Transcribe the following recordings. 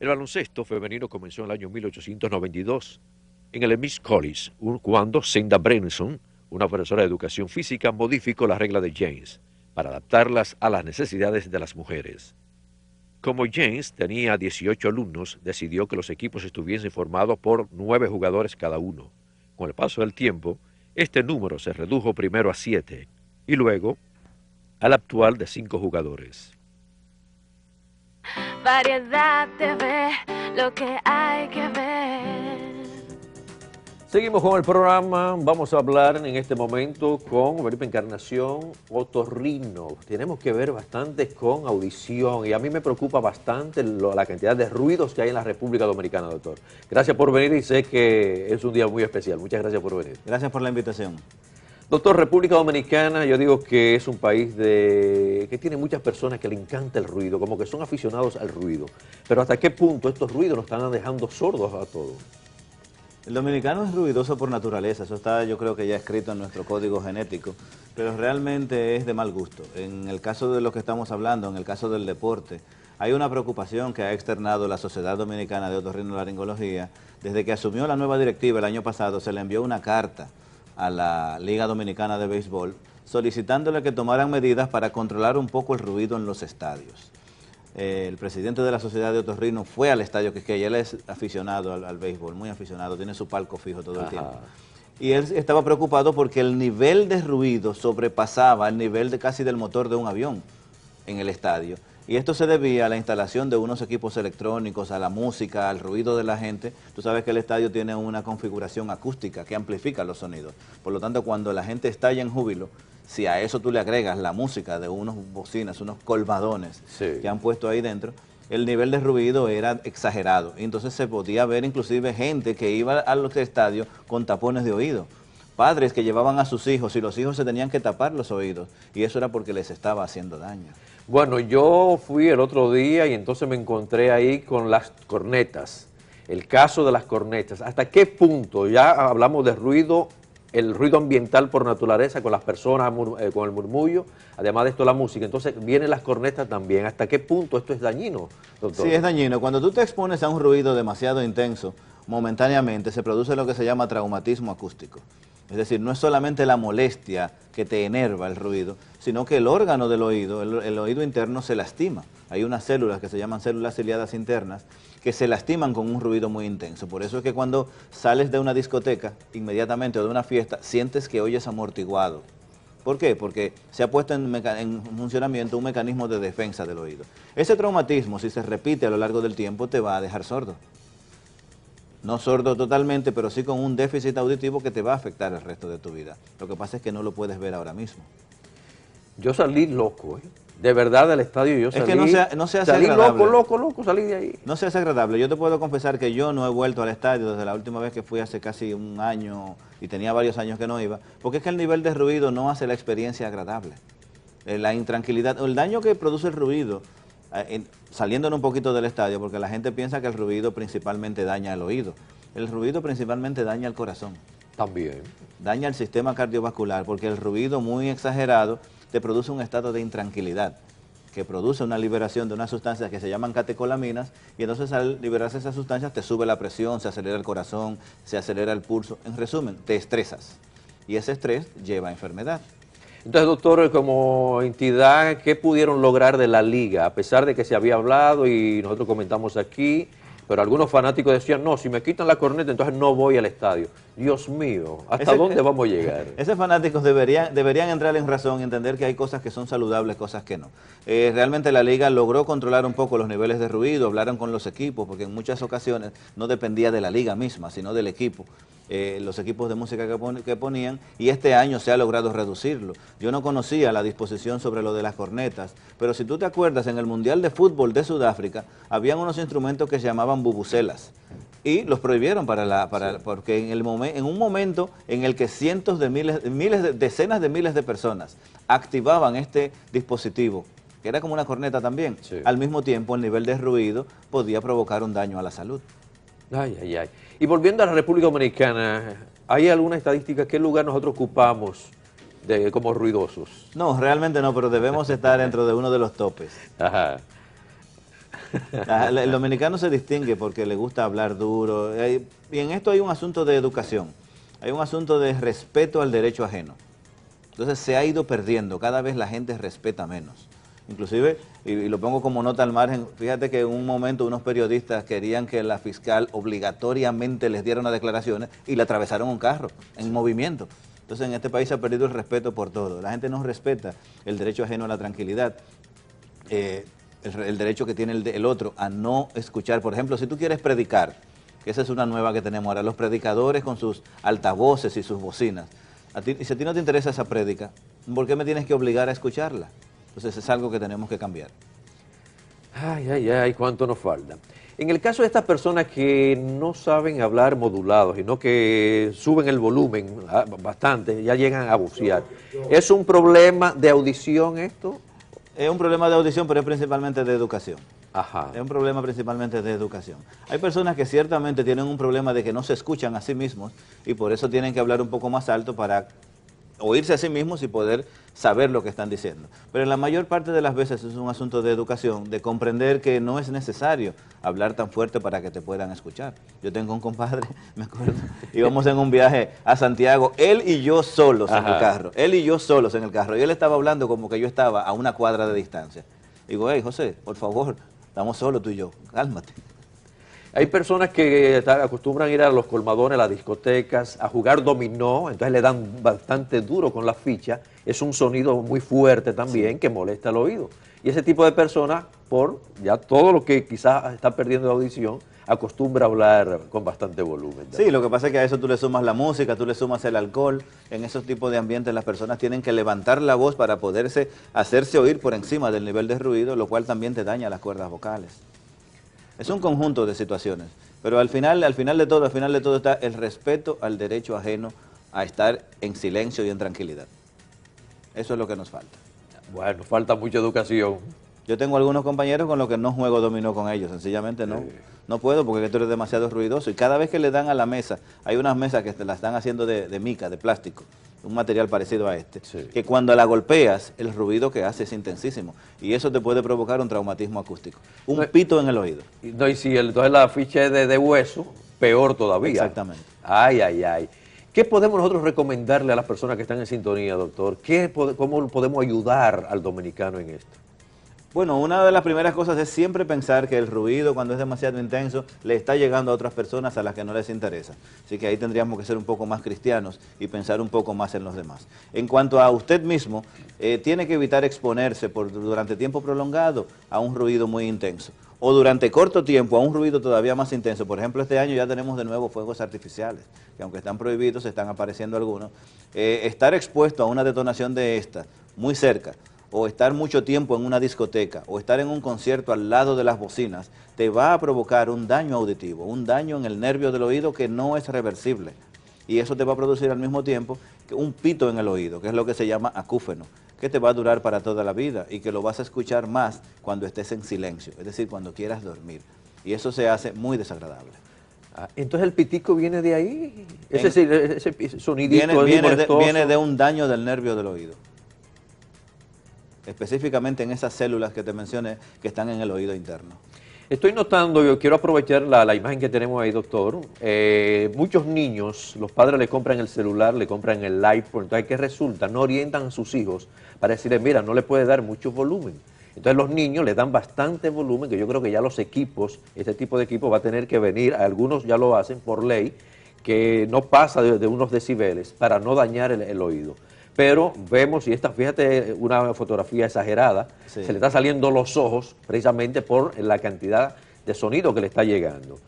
El baloncesto femenino comenzó en el año 1892 en el Miss College, cuando Senda Brenson, una profesora de educación física, modificó la regla de James para adaptarlas a las necesidades de las mujeres. Como James tenía 18 alumnos, decidió que los equipos estuviesen formados por 9 jugadores cada uno. Con el paso del tiempo, este número se redujo primero a 7 y luego al actual de 5 jugadores. Variedad TV, lo que hay que ver. Seguimos con el programa. Vamos a hablar en este momento con Felipe Encarnación, otorrino. Tenemos que ver bastante con audición y a mí me preocupa bastante la cantidad de ruidos que hay en la República Dominicana, doctor. Gracias por venir y sé que es un día muy especial. Muchas gracias por venir. Gracias por la invitación. Doctor, República Dominicana, yo digo que es un país que tiene muchas personas que le encanta el ruido, como que son aficionados al ruido. Pero ¿hasta qué punto estos ruidos nos están dejando sordos a todos? El dominicano es ruidoso por naturaleza, eso está yo creo que ya escrito en nuestro código genético, pero realmente es de mal gusto. En el caso de lo que estamos hablando, en el caso del deporte, hay una preocupación que ha externado la Sociedad Dominicana de Otorrinolaringología. Desde que asumió la nueva directiva el año pasado, se le envió una carta a la Liga Dominicana de Béisbol solicitándole que tomaran medidas para controlar un poco el ruido en los estadios. El presidente de la Sociedad de Otorrino fue al estadio, que él es aficionado al béisbol, muy aficionado, tiene su palco fijo todo el tiempo. Y él estaba preocupado porque el nivel de ruido sobrepasaba el nivel de casi del motor de un avión en el estadio. Y esto se debía a la instalación de unos equipos electrónicos, a la música, al ruido de la gente. Tú sabes que el estadio tiene una configuración acústica que amplifica los sonidos. Por lo tanto, cuando la gente estalla en júbilo, si a eso tú le agregas la música de unos bocinas, unos colmadones que han puesto ahí dentro, el nivel de ruido era exagerado. Y entonces se podía ver inclusive gente que iba a los estadios con tapones de oído. Padres que llevaban a sus hijos y los hijos se tenían que tapar los oídos. Y eso era porque les estaba haciendo daño. Bueno, yo fui el otro día y entonces me encontré ahí con las cornetas. El caso de las cornetas. ¿Hasta qué punto? Ya hablamos de ruido, el ruido ambiental por naturaleza con las personas, con el murmullo, además de esto la música. Entonces vienen las cornetas también. ¿Hasta qué punto esto es dañino, doctor? Sí, es dañino. Cuando tú te expones a un ruido demasiado intenso, momentáneamente se produce lo que se llama traumatismo acústico. Es decir, no es solamente la molestia que te enerva el ruido, sino que el órgano del oído, el oído interno se lastima. Hay unas células que se llaman células ciliadas internas que se lastiman con un ruido muy intenso. Por eso es que cuando sales de una discoteca, inmediatamente, o de una fiesta, sientes que oyes amortiguado. ¿Por qué? Porque se ha puesto en funcionamiento un mecanismo de defensa del oído. Ese traumatismo, si se repite a lo largo del tiempo, te va a dejar sordo. No sordo totalmente, pero sí con un déficit auditivo que te va a afectar el resto de tu vida. Lo que pasa es que no lo puedes ver ahora mismo. Yo salí loco, ¿eh? De verdad del estadio yo salí. Es que no se hace salí agradable. loco, salí de ahí. No se hace agradable. Yo te puedo confesar que yo no he vuelto al estadio desde la última vez que fui hace casi un año y tenía varios años que no iba, porque es que el nivel de ruido no hace la experiencia agradable. La intranquilidad, el daño que produce el ruido, saliéndonos un poquito del estadio, porque la gente piensa que el ruido principalmente daña el oído. El ruido principalmente daña el corazón. También. Daña el sistema cardiovascular, porque el ruido muy exagerado te produce un estado de intranquilidad, que produce una liberación de unas sustancias que se llaman catecolaminas, y entonces al liberarse esas sustancias te sube la presión, se acelera el corazón, se acelera el pulso. En resumen, te estresas, y ese estrés lleva a enfermedad. Entonces, doctor, como entidad, ¿qué pudieron lograr de la liga? A pesar de que se había hablado y nosotros comentamos aquí, pero algunos fanáticos decían, no, si me quitan la corneta, entonces no voy al estadio. Dios mío, ¿hasta dónde vamos a llegar? Esos fanáticos deberían entrar en razón y entender que hay cosas que son saludables, cosas que no. Realmente la liga logró controlar un poco los niveles de ruido, hablaron con los equipos, porque en muchas ocasiones no dependía de la liga misma, sino del equipo. Los equipos de música que ponían, y este año se ha logrado reducirlo. Yo no conocía la disposición sobre lo de las cornetas, pero si tú te acuerdas, en el Mundial de Fútbol de Sudáfrica, habían unos instrumentos que se llamaban bubucelas, y los prohibieron porque en un momento en el que cientos de decenas de miles de personas activaban este dispositivo, que era como una corneta también, al mismo tiempo el nivel de ruido podía provocar un daño a la salud. Ay, ay, ay. Y volviendo a la República Dominicana, ¿hay alguna estadística? ¿Qué lugar nosotros ocupamos como ruidosos? No, realmente no, pero debemos estar dentro de uno de los topes. Ajá. El dominicano se distingue porque le gusta hablar duro. Y en esto hay un asunto de educación. Hay un asunto de respeto al derecho ajeno. Entonces se ha ido perdiendo. Cada vez la gente respeta menos. Inclusive, y lo pongo como nota al margen, fíjate que en un momento unos periodistas querían que la fiscal obligatoriamente les diera unas declaraciones y le atravesaron un carro en movimiento. Entonces en este país se ha perdido el respeto por todo. La gente no respeta el derecho ajeno a la tranquilidad, el derecho que tiene el otro a no escuchar. Por ejemplo, si tú quieres predicar, que esa es una nueva que tenemos ahora, los predicadores con sus altavoces y sus bocinas. Y si a ti no te interesa esa prédica, ¿por qué me tienes que obligar a escucharla? Entonces es algo que tenemos que cambiar. Ay, ay, ay, cuánto nos falta. En el caso de estas personas que no saben hablar modulado, sino que suben el volumen bastante, ya llegan a vocear, ¿es un problema de audición esto? Es un problema de audición, pero es principalmente de educación. Ajá. Es un problema principalmente de educación. Hay personas que ciertamente tienen un problema de que no se escuchan a sí mismos y por eso tienen que hablar un poco más alto para oírse a sí mismos y poder saber lo que están diciendo. Pero en la mayor parte de las veces es un asunto de educación, de comprender que no es necesario hablar tan fuerte para que te puedan escuchar. Yo tengo un compadre, me acuerdo, íbamos en un viaje a Santiago, él y yo solos en el carro, y él estaba hablando como que yo estaba a una cuadra de distancia. Digo, hey, José, por favor, estamos solos tú y yo, cálmate. Hay personas que acostumbran ir a los colmadones, a las discotecas, a jugar dominó, entonces le dan bastante duro con la ficha. Es un sonido muy fuerte también, sí, que molesta el oído. Y ese tipo de personas, por ya todo lo que quizás está perdiendo de audición, acostumbra a hablar con bastante volumen. Sí, lo que pasa es que a eso tú le sumas la música, tú le sumas el alcohol. En esos tipos de ambientes las personas tienen que levantar la voz para poderse hacerse oír por encima del nivel de ruido, lo cual también te daña las cuerdas vocales. Es un conjunto de situaciones, pero al final de todo está el respeto al derecho ajeno a estar en silencio y en tranquilidad. Eso es lo que nos falta. Bueno, nos falta mucha educación. Yo tengo algunos compañeros con los que no juego dominó con ellos, sencillamente no. No puedo porque tú eres demasiado ruidoso y cada vez que le dan a la mesa, hay unas mesas que te la están haciendo de mica, de plástico, un material parecido a este, sí, que cuando la golpeas, el ruido que hace es intensísimo y eso te puede provocar un traumatismo acústico, un pito en el oído. No, y si entonces la ficha es de hueso, peor todavía. Exactamente. Ay, ay, ay. ¿Qué podemos nosotros recomendarle a las personas que están en sintonía, doctor? ¿Cómo podemos ayudar al dominicano en esto? Bueno, una de las primeras cosas es siempre pensar que el ruido, cuando es demasiado intenso, le está llegando a otras personas a las que no les interesa. Así que ahí tendríamos que ser un poco más cristianos y pensar un poco más en los demás. En cuanto a usted mismo, tiene que evitar exponerse durante tiempo prolongado a un ruido muy intenso. O durante corto tiempo a un ruido todavía más intenso. Por ejemplo, este año ya tenemos de nuevo fuegos artificiales, que aunque están prohibidos, están apareciendo algunos. Estar expuesto a una detonación de esta, muy cerca, o estar mucho tiempo en una discoteca, o estar en un concierto al lado de las bocinas, te va a provocar un daño auditivo, un daño en el nervio del oído que no es reversible. Y eso te va a producir al mismo tiempo un pito en el oído, que es lo que se llama acúfeno, que te va a durar para toda la vida y que lo vas a escuchar más cuando estés en silencio, es decir, cuando quieras dormir. Y eso se hace muy desagradable. Entonces el pitico viene de ahí, ese sonidito viene de un daño del nervio del oído. Específicamente en esas células que te mencioné que están en el oído interno. Estoy notando, yo quiero aprovechar la imagen que tenemos ahí, doctor. Muchos niños, los padres le compran el celular, le compran el iPhone, entonces ¿qué resulta? No orientan a sus hijos para decirles, mira, no le puede dar mucho volumen. Entonces los niños le dan bastante volumen, que yo creo que ya los equipos, este tipo de equipo va a tener que venir, algunos ya lo hacen por ley, que no pasa de unos decibeles para no dañar el oído. Pero vemos, y fíjate, una fotografía exagerada, sí, se le está saliendo los ojos precisamente por la cantidad de sonido que le está llegando.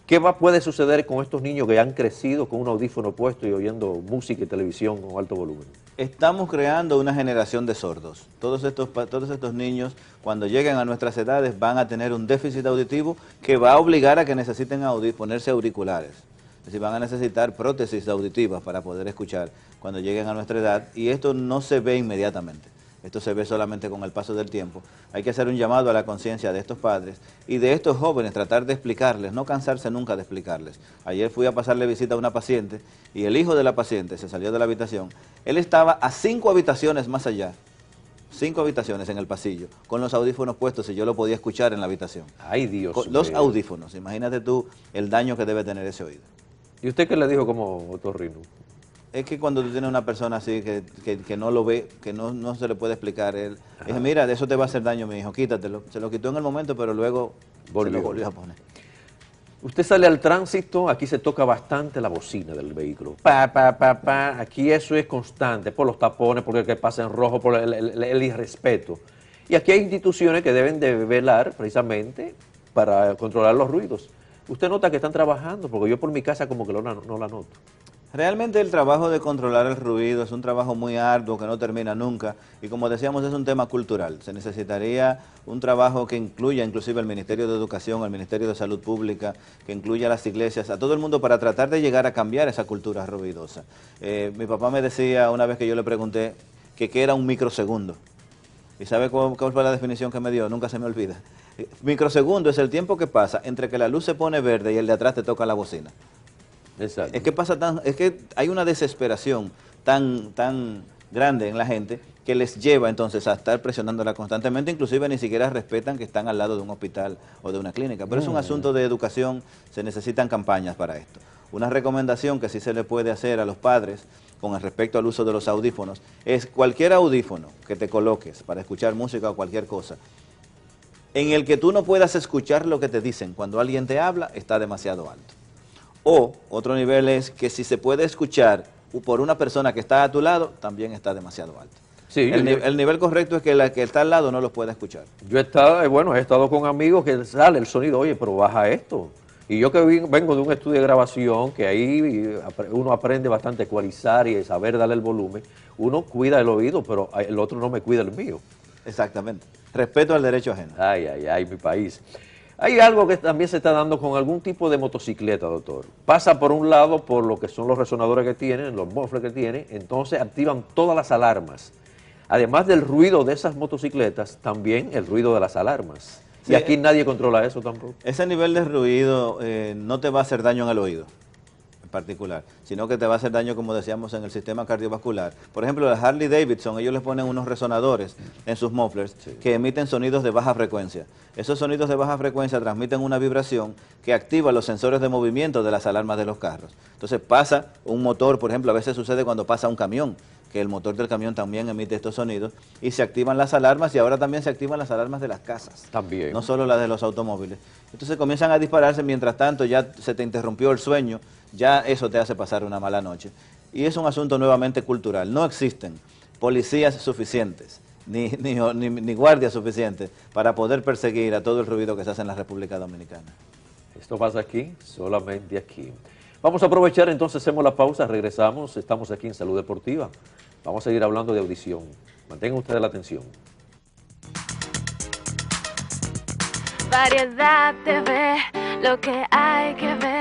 ¿Qué puede suceder con estos niños que han crecido con un audífono puesto y oyendo música y televisión con alto volumen? Estamos creando una generación de sordos. Todos estos niños, cuando lleguen a nuestras edades, van a tener un déficit auditivo que va a obligar a que necesiten ponerse auriculares. Es decir, van a necesitar prótesis auditivas para poder escuchar cuando lleguen a nuestra edad y esto no se ve inmediatamente, esto se ve solamente con el paso del tiempo. Hay que hacer un llamado a la conciencia de estos padres y de estos jóvenes, tratar de explicarles, no cansarse nunca de explicarles. Ayer fui a pasarle visita a una paciente y el hijo de la paciente se salió de la habitación, él estaba a 5 habitaciones más allá 5 habitaciones en el pasillo, con los audífonos puestos y yo lo podía escuchar en la habitación. Ay, Dios mío. Los audífonos, imagínate tú el daño que debe tener ese oído. ¿Y usted qué le dijo como otorrino? Es que cuando tú tienes una persona así que no lo ve, que no se le puede explicar, él dije, mira, de eso te va a hacer daño, mi hijo, quítatelo. Se lo quitó en el momento, pero luego se lo volvió a poner. Usted sale al tránsito, aquí se toca bastante la bocina del vehículo. Pa, pa, pa, pa. Aquí eso es constante, por los tapones, porque el que pasa en rojo, por el irrespeto. Y aquí hay instituciones que deben de velar precisamente para controlar los ruidos. Usted nota que están trabajando, porque yo por mi casa como que no la noto. Realmente el trabajo de controlar el ruido es un trabajo muy arduo que no termina nunca y como decíamos es un tema cultural. Se necesitaría un trabajo que incluya inclusive el Ministerio de Educación, el Ministerio de Salud Pública, que incluya a las iglesias, a todo el mundo para tratar de llegar a cambiar esa cultura ruidosa. Mi papá me decía una vez que yo le pregunté que qué era un microsegundo. ¿Y sabe cuál fue la definición que me dio? Nunca se me olvida. Microsegundo es el tiempo que pasa entre que la luz se pone verde y el de atrás te toca la bocina. Exacto. Es que hay una desesperación tan grande en la gente que les lleva entonces a estar presionándola constantemente, inclusive ni siquiera respetan que están al lado de un hospital o de una clínica. Pero es un asunto de educación, se necesitan campañas para esto. Una recomendación que sí se le puede hacer a los padres con respecto al uso de los audífonos es cualquier audífono que te coloques para escuchar música o cualquier cosa, en el que tú no puedas escuchar lo que te dicen cuando alguien te habla, está demasiado alto. O otro nivel es que si se puede escuchar por una persona que está a tu lado, también está demasiado alto. Sí, el nivel correcto es que la que está al lado no lo pueda escuchar. Yo he estado con amigos que sale el sonido, oye, pero baja esto. Y yo que vengo de un estudio de grabación, que ahí uno aprende bastante a ecualizar y a saber darle el volumen, uno cuida el oído, pero el otro no me cuida el mío. Exactamente. Respeto al derecho ajeno. Ay, ay, ay, mi país. Hay algo que también se está dando con algún tipo de motocicleta, doctor. Pasa por un lado por lo que son los resonadores que tienen, los mufflers que tienen, entonces activan todas las alarmas. Además del ruido de esas motocicletas, también el ruido de las alarmas. Sí, y aquí nadie controla eso tampoco. Ese nivel de ruido no te va a hacer daño en el oído en particular, sino que te va a hacer daño, como decíamos, en el sistema cardiovascular. Por ejemplo, la Harley Davidson, ellos les ponen unos resonadores en sus mufflers que emiten sonidos de baja frecuencia. Esos sonidos de baja frecuencia transmiten una vibración que activa los sensores de movimiento de las alarmas de los carros. Entonces pasa un motor, por ejemplo, a veces sucede cuando pasa un camión, que el motor del camión también emite estos sonidos y se activan las alarmas y ahora también se activan las alarmas de las casas. También. No solo las de los automóviles. Entonces comienzan a dispararse, mientras tanto ya se te interrumpió el sueño, ya eso te hace pasar una mala noche. Y es un asunto nuevamente cultural. No existen policías suficientes, ni guardias suficientes para poder perseguir a todo el ruido que se hace en la República Dominicana. Esto pasa aquí, solamente aquí. Vamos a aprovechar, entonces hacemos la pausa, regresamos, estamos aquí en Salud Deportiva. Vamos a seguir hablando de audición. Mantengan ustedes la atención. Variedad TV, lo que hay que ver.